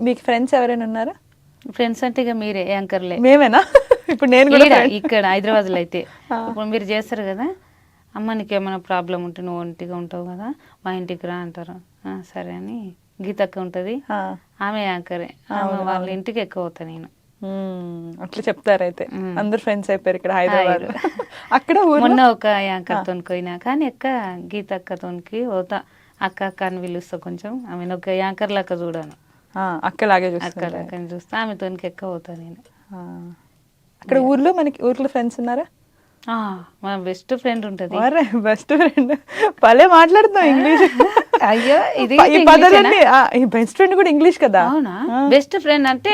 మీకు ఫ్రెండ్స్ ఎవరైనా ఉన్నారా? ఫ్రెండ్స్ అంటే ఇక మీరే యాంకర్లే. మేమేనా? ఇప్పుడు నేను కూడా ఇక్కడ హైదరాబాద్లో అయితే ఇప్పుడు మీరు చేస్తారు కదా, అమ్మ నీకు ఏమైనా ప్రాబ్లం ఉంటే నువ్వు ఒంటిగా ఉంటావు కదా, మా ఇంటికి రా అంటారు. సరే అని గీతక్క ఉంటుంది, ఆమె యాంకరే, ఆమె వాళ్ళ ఇంటికి ఎక్కువ అవుతా నేను. అట్లా చెప్తారైతే అందరు ఫ్రెండ్స్ అయిపోయారు ఇక్కడ హైదరాబాద్. అక్కడ మొన్న ఒక యాంకర్ తోని పోయినా కానీ గీతక్కతోనికి పోతా, అక్క అక్క అని పిలుస్తా కొంచెం. ఆమె ఒక యాంకర్ లాగా చూడాను, అక్కలాగే చూస్తా, ఆమెతోనికి ఎక్కువ పోతా నేను. అక్కడ ఊర్లో ఫ్రెండ్స్ ఉన్నారా? మా బెస్ట్ ఫ్రెండ్ ఉంటది. బెస్ట్ ఫ్రెండ్ భలే మాట్లాడుతున్నావు ఇంగ్లీష్. అయ్యో ఇది బెస్ట్ ఫ్రెండ్ కూడా ఇంగ్లీష్ కదా? అవునా? బెస్ట్ ఫ్రెండ్ అంటే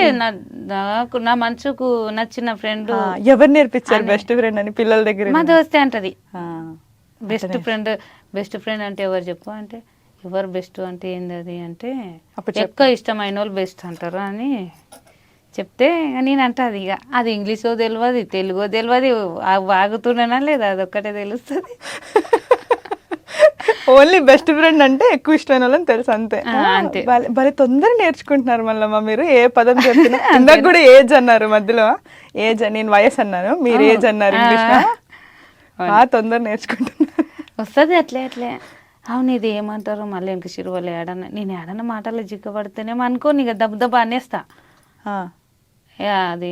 నా మనసుకు నచ్చిన ఫ్రెండ్. ఎవరు నేర్పించారు బెస్ట్ ఫ్రెండ్ అని పిల్లల దగ్గర? మా దోస్తే అంటది బెస్ట్ ఫ్రెండ్ అంటే ఎవరు చెప్పు అంటే, ఎవరు బెస్ట్ అంటే ఏంది అది అంటే, ఎక్కువ ఇష్టమైన వాళ్ళు బెస్ట్ అంటారు అని చెప్తే నేను అంటది. ఇక అది ఇంగ్లీషో తెలియదు, తెలుగో తెలియదు, వాగుతున్నానా లేదా అదొక్కటే తెలుస్తుంది. ఓన్లీ బెస్ట్ ఫ్రెండ్ అంటే ఎక్కువ ఇష్టమైన వాళ్ళని తెలుసు అంతే. భలే తొందరగా నేర్చుకుంటున్నారు మళ్ళీ మీరు ఏ పదం చెప్పినా. ఇందాక కూడా ఏజ్ అన్నారు, మధ్యలో ఏజ్ నేను వయసు అన్నాను, మీరు ఏజ్ అన్నారు ఇంగ్లీష్. తొందర నేర్చుకుంటున్నారు, వస్తుంది అట్లే. అవును ఇది ఏమంటారు మళ్ళీ ఇంక చిరువలు ఏడన్నా, నేను ఏడన్నా మాటలు జిక్కబడితేనేమో అనుకోని ఇక దెబ్బ అనేస్తా. అది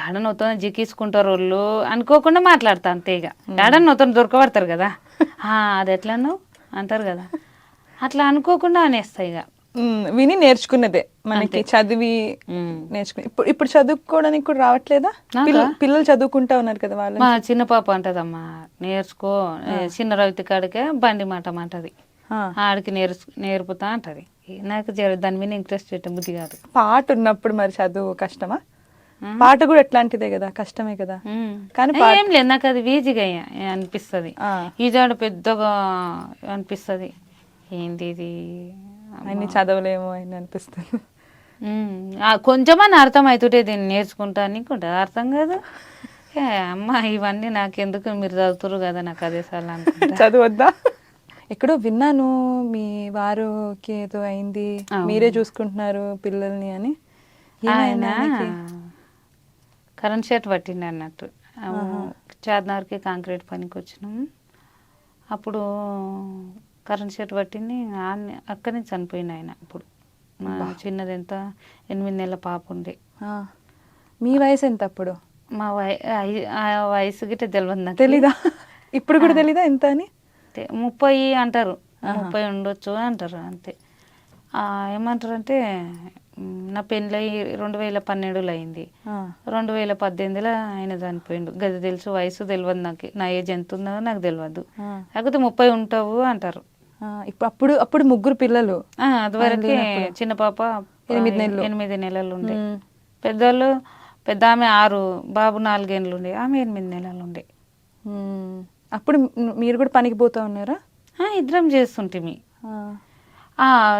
ఏడనొత్త జిక్కించుకుంటారు వాళ్ళు అనుకోకుండా మాట్లాడతా అంతే. ఇక ఏడనొత్త దొరకబడతారు కదా, అది ఎట్లా అంటారు కదా, అట్లా అనుకోకుండా అనేస్తా. ఇక విని నేర్చుకున్నదే మనకి, చదివి నేర్చుకుని. ఇప్పుడు చదువుకోవడానికి కూడా రావట్లేదా? పిల్లలు చదువుకుంటా ఉన్నారు కదా వాళ్ళు. మా చిన్న పాప అంటదమ్మా నేర్చుకో, చిన్న రవితి కాడికే బండి మాట అంటది, ఆడికి నేర్పుతా అంటది. నాకు దాని మీద ఇంట్రెస్ట్ పెట్టే బుద్ధి కాదు. పాట ఉన్నప్పుడు మరి చదువు కష్టమా? పాట కూడా ఎట్లాంటిదే కదా, కష్టమే కదా. కానీ ఏం లేదు, నాకు అది ఈజీగా అనిపిస్తుంది, ఈజాడు పెద్దగా అనిపిస్తుంది. ఏంటి ఇది అన్ని చదవలేమో అని అనిపిస్తుంది. కొంచెమని అర్థం అవుతుంటే దీన్ని నేర్చుకుంటా అనుకుంటా, అర్థం కాదు. అమ్మ ఇవన్నీ నాకెందుకు, మీరు చదువుతురు కదా, నాకు అదే సార్లు అనుకుంటా. చదవద్దా? ఎక్కడో విన్నాను మీ వారుకి ఏదో అయింది, మీరే చూసుకుంటున్నారు పిల్లల్ని అని. ఆయన కరెంట్ షర్ట్ పట్టింది అన్నట్టు, చార్మినార్కి కాంక్రీట్ పనికి వచ్చినాము. అప్పుడు కరెంట్ షర్ట్ పట్టింది, అక్కడి నుంచి చనిపోయింది ఆయన. అప్పుడు మా చిన్నది ఎంత 8 నెలల పాప ఉండే. మీ వయసు ఎంత అప్పుడు? మా వయసు గిట్ట తెలియదు నాకు. తెలీదా? ఇప్పుడు కూడా తెలీదా ఎంత అని? 30 అంటారు, 30 ఉండొచ్చు అంటారు అంతే. ఏమంటారు అంటే నా పెళ్ళి 2012లో అయింది, 2018లో ఆయన చనిపోయిండు. గది తెలుసు, వయసు తెలియదు నాకు, నా ఏజ్ ఎంత ఉందో నాకు తెలియదు, కాకపోతే 30 ఉంటావు అంటారు. అప్పుడు 3 పిల్లలు, అదివరకే చిన్న పాప 8 నెలలు ఉండే, పెద్దోళ్ళు పెద్ద ఆమె 6, బాబు 4 ఏళ్ళు ఉండే, ఆమె 8 నెలలు ఉండే. అప్పుడు మీరు కూడా పనికి పోతా ఉన్నారా? ఇద్దరం చేస్తుంటే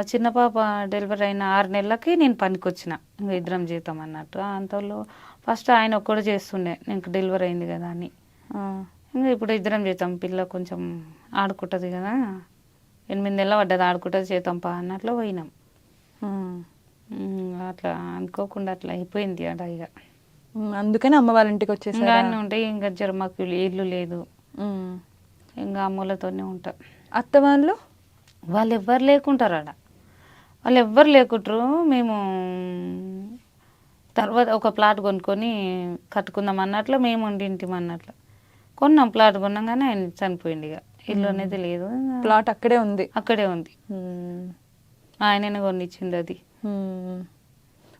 చిన్న పాప డెలివరీ అయిన 6 నెలలకి నేను పనికి వచ్చిన, ఇంకా ఇద్దరం చేద్దాం అన్నట్టు. అంతలో ఫస్ట్ ఆయన ఒక్కడు చేస్తుండే, నాకు డెలివరీ అయింది కదా అని. ఇంకా ఇప్పుడు ఇద్దరం చేద్దాం, పిల్ల కొంచెం ఆడుకుంటుంది కదా, 8 నెలలు పడ్డది, ఆడుకుంటుంది చేద్దాంపా అన్నట్లు పోయినాం. అట్లా అనుకోకుండా అట్లా అయిపోయింది అడ. ఇక అందుకని అమ్మ వాళ్ళ ఇంటికి వచ్చేసి ఉంటే ఇంకా జర మాకు ఇల్లు లేదు, ఇంకా అమ్మలతోనే ఉంటా. అత్త వాళ్ళు ఎవ్వరు లేకుంటారు ఆడ, వాళ్ళు ఎవ్వరు లేకుంటారు. మేము తర్వాత ఒక ప్లాట్ కొనుక్కొని కట్టుకుందాం అన్నట్లు మేము ఉండింటిం అన్నట్లు కొన్నాం. ప్లాట్ కొన్నాం కానీ ఆయన చనిపోయింది, ఇక ఇల్లు అనేది లేదు. ప్లాట్ అక్కడే ఉంది, ఆయననే కొనిచ్చింది అది.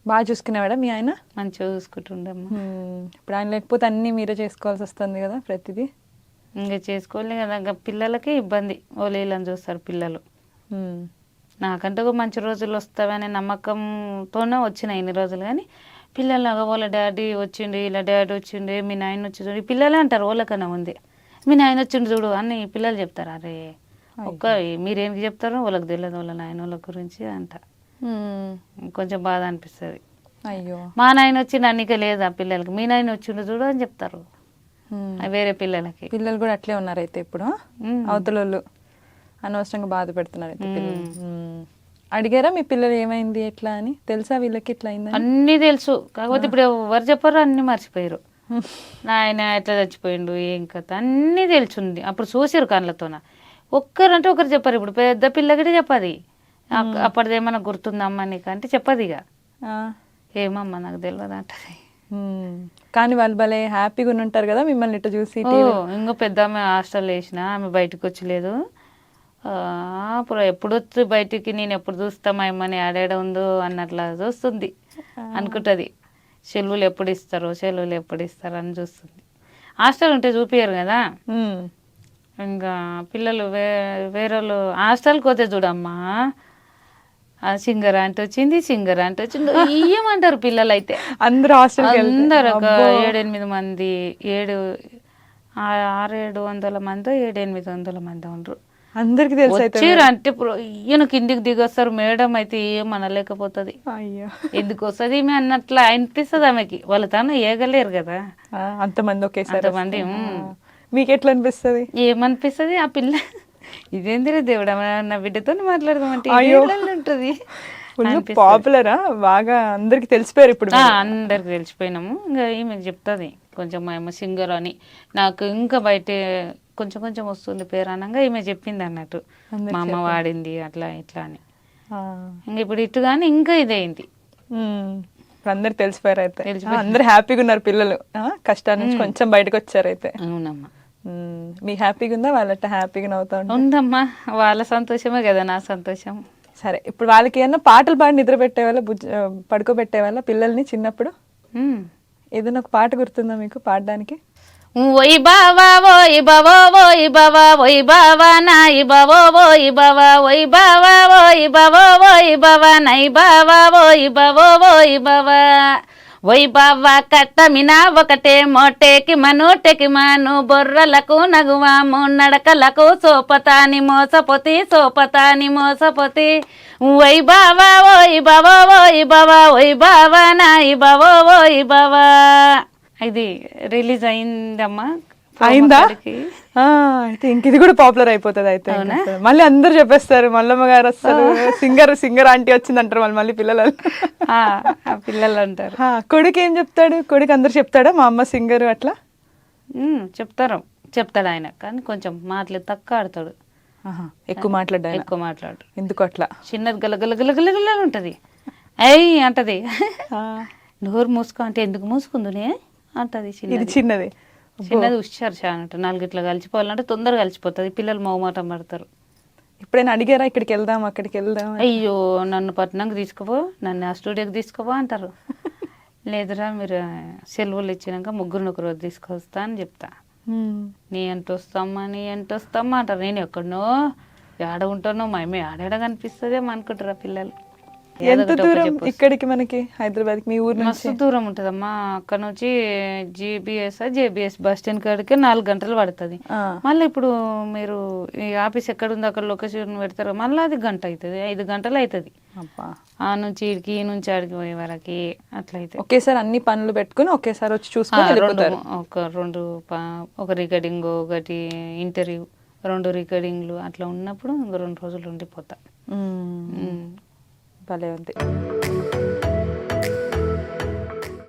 బాగా చూసుకునేవాడా మీ ఆయన? మంచిగా చూసుకుంటుండమ్మా. ఇప్పుడు ఆయన లేకపోతే అన్నీ మీరే చేసుకోవాల్సి వస్తుంది కదా ప్రతిదీ. ఇంకా చేసుకోలే కదా, ఇంకా పిల్లలకి ఇబ్బంది, ఓలేళ్ళని చూస్తారు పిల్లలు. నాకంటే ఒక మంచి రోజులు వస్తావనే నమ్మకంతోనే వచ్చిన ఇన్ని రోజులు, కానీ పిల్లలు వాళ్ళ డాడీ వచ్చిండు, ఇలా డాడీ వచ్చిండు, మీ నాయన వచ్చి చూడు, పిల్లలే అంటారు వాళ్ళకన్నా ఉంది, మీ నాయన వచ్చిండు చూడు అని పిల్లలు చెప్తారు. అరే మీరేంటి చెప్తారో వాళ్ళకి తెలియదు, వాళ్ళ నాయన వాళ్ళ గురించి అంట. కొంచెం బాధ అనిపిస్తుంది. అయ్యో మా నాయన వచ్చిండు అన్నిక లేదా పిల్లలకి, మీ నాయన వచ్చిండు చూడు అని చెప్తారు వేరే పిల్లలకి. పిల్లలు కూడా అట్లే ఉన్నారు అయితే ఇప్పుడు, అవతల వాళ్ళు అనవసరంగా బాధ పెడుతున్నారు అయితే పిల్లలు. అడిగారా మీ పిల్లలు ఏమైంది ఎట్లా అని? తెలుసా వీళ్ళకి ఇట్లా అయిందని? అన్నీ తెలుసు, కాకపోతే ఇప్పుడు ఎవరు చెప్పారు, అన్నీ మర్చిపోయారు. ఆయన ఎట్లా చచ్చిపోయిండు ఏం కథ అన్నీ తెలుసుంది. అప్పుడు చూసారు కళ్ళతోన. ఒక్కరంటే ఒకరు చెప్పారు. ఇప్పుడు పెద్ద పిల్లగిటే చెప్పది, అప్పటిదేమన్నా గుర్తుందమ్మా నీకు అంటే చెప్పదు. ఇక ఏమమ్మా నాకు తెలియదు అంటది. కానీ వాళ్ళు భలే హ్యాపీగా ఉంటారు కదా మిమ్మల్ని ఇట్లా చూసి. ఇంకో పెద్ద ఆమె హాస్టల్ వేసిన, ఆమె బయటకు వచ్చలేదు. అప్పుడు ఎప్పుడు వస్తుంది బయటికి, నేను ఎప్పుడు చూస్తా మా అమ్మని ఆడాడ ఉందో అన్నట్లా చూస్తుంది అనుకుంటుంది. సెలవులు ఎప్పుడు ఇస్తారు అని చూస్తుంది. హాస్టల్ ఉంటే చూపించారు కదా. ఇంకా పిల్లలు వేరే వాళ్ళు హాస్టల్కి పోతే చూడమ్మా, సింగర్ అంటే వచ్చింది ఇయ్యమంటారు పిల్లలు అయితే. అందరు హాస్టల్ అందరు ఒక 7-8 మంది, 600-700 మంది 700-800 మంది ఉండరు. అందరికి వచ్చారు అంటే ఇప్పుడు ఈయన కిందికి దిగొస్తారు. మేడం అయితే ఏమనలేకపోతుంది, ఎందుకు వస్తుంది ఈమె అన్నట్లా అనిపిస్తుంది ఆమెకి. వాళ్ళు తను ఏగలేరు కదా అంతమంది ఒకేసారి. అంతమంది మీకు ఎట్లా అనిపిస్తుంది? ఏమనిపిస్తుంది ఆ పిల్ల ఇదేందిరా దేవుడా నా బిడ్డతో మాట్లాడదామంటే ఉంటుంది. పాపులరా బాగా, అందరికి తెలిసిపోయారు ఇప్పుడు. అందరికి తెలిసిపోయినాము. ఇంకా ఈమె చెప్తుంది కొంచెం మా అమ్మ సింగర్ అని. నాకు ఇంకా బయట కొంచెం కొంచెం వస్తుంది పేరు అనగా ఈమె చెప్పింది అన్నట్టు, మా అమ్మ వాడింది అట్లా ఇట్లా అని. ఇంక ఇప్పుడు ఇటు కానీ ఇంకా ఇదైంది. అందరు తెలిసిపోయారు అయితే, అందరు హ్యాపీగా ఉన్నారు పిల్లలు. కష్టాల నుంచి కొంచెం బయటకు వచ్చారు అయితే. అవునమ్మా. మీకు హ్యాపీగా ఉందా? వాళ్ళట హ్యాపీగా నవ్వుతా ఉందమ్మా. వాళ్ళ సంతోషమే కదా నా సంతోషం. సరే, ఇప్పుడు వాళ్ళకి ఏమన్నా పాటలు పాడి నిద్ర పెట్టేవాళ్ళ, పడుకోబెట్టేవాళ్ళ పిల్లల్ని చిన్నప్పుడు? ఏదైనా ఒక పాట గుర్తుందా మీకు పాడడానికి? ఓయ్ బావా ఓయ్ బావా ఓయ్ బావా ఓయ్ బావా నాయ్ బావా ఓయ్ బావా ఓయ్ బావా ఓయ్ బావా ఓయ్ బావా నై బావా ఓయ్ బావా ఓయ్ బావా ఓయ్ బావా కట్టమినా ఒకటే మోటేకి మనోటేకి మాను బొర్రలకు నగువాము నడకలకు సోపతాని మోసపోతి ఓయ్ బావా ఓయ్ బావా ఓయ్ బావా ఓయ్ బావా నాయ్ బావా ఓయ్ బావా. ఇది రిలీజ్ అయిందమ్మా. అయిందా? అయితే ఇంక ఇది కూడా పాపులర్ అయిపోతుంది అయితే. మళ్ళీ అందరు చెప్పేస్తారు మల్లమ్మ గారు అసలు సింగర్ ఆంటీ వచ్చింది అంటారు మళ్ళీ పిల్లలు అంటారు. కొడుకు ఏం చెప్తాడు? కొడుకు అందరు చెప్తాడా మా అమ్మ సింగర్ అట్లా? చెప్తాడు ఆయన, కానీ కొంచెం మాటలు తక్కువ ఆడతాడు. ఎక్కువ మాట్లాడు. ఎందుకు అట్లా? చిన్నది గలగలగలగలగల ఉంటది. అయ్యి అంటది, నోరు మూసుకో అంటే ఎందుకు మూసుకుందునే అంటది. చిన్నది హుషారు చాలా. 4 ఇట్లా కలిసిపోవాలంటే తొందరగా కలిసిపోతుంది. పిల్లలు మొహమాటం పడతారు. ఎప్పుడైనా అడిగారా ఇక్కడికి వెళ్దాం అక్కడికి వెళ్దాం? అయ్యో నన్ను పట్టణంకి తీసుకోపో, నన్ను ఆ స్టూడియోకి తీసుకోపో అంటారు. లేదురా మీరు సెలవులు ఇచ్చినాక ముగ్గురిని ఒక రోజు తీసుకొస్తా అని చెప్తా. నీ ఎంత వస్తామ్మా అంటారు. నేను ఎక్కడనో ఆడ ఉంటానో మా అమ్మ ఆడాడ కనిపిస్తుందేమో అనుకుంటారా పిల్లలు. ఎంత దూరం ఇక్కడికి మనకి హైదరాబాద్ మీ ఊరు? మస్తు దూరం ఉంటదమ్మా. అక్కడ నుంచి జేబిఎస్ బస్ స్టాండ్ కాడికి 4 గంటలు పడుతుంది. మళ్ళీ ఇప్పుడు మీరు ఈ ఆఫీస్ ఎక్కడ ఉందో అక్కడ లొకేషన్ పెడతారు, మళ్ళీ అది గంట అవుతుంది, 5 గంటలు అవుతుంది. ఆ నుంచి ఇడికి ఈ నుంచి ఆడికి పోయే వరకు అట్లా అయితే. ఒకేసారి అన్ని పనులు పెట్టుకుని ఒకేసారి వచ్చి చూసుకుంటారు. ఒక రికార్డింగ్, ఒకటి ఇంటర్వ్యూ, 2 రికార్డింగ్లు అట్లా ఉన్నప్పుడు ఇంకో 2 రోజులు ఉండిపోతా. భలే ఉంది.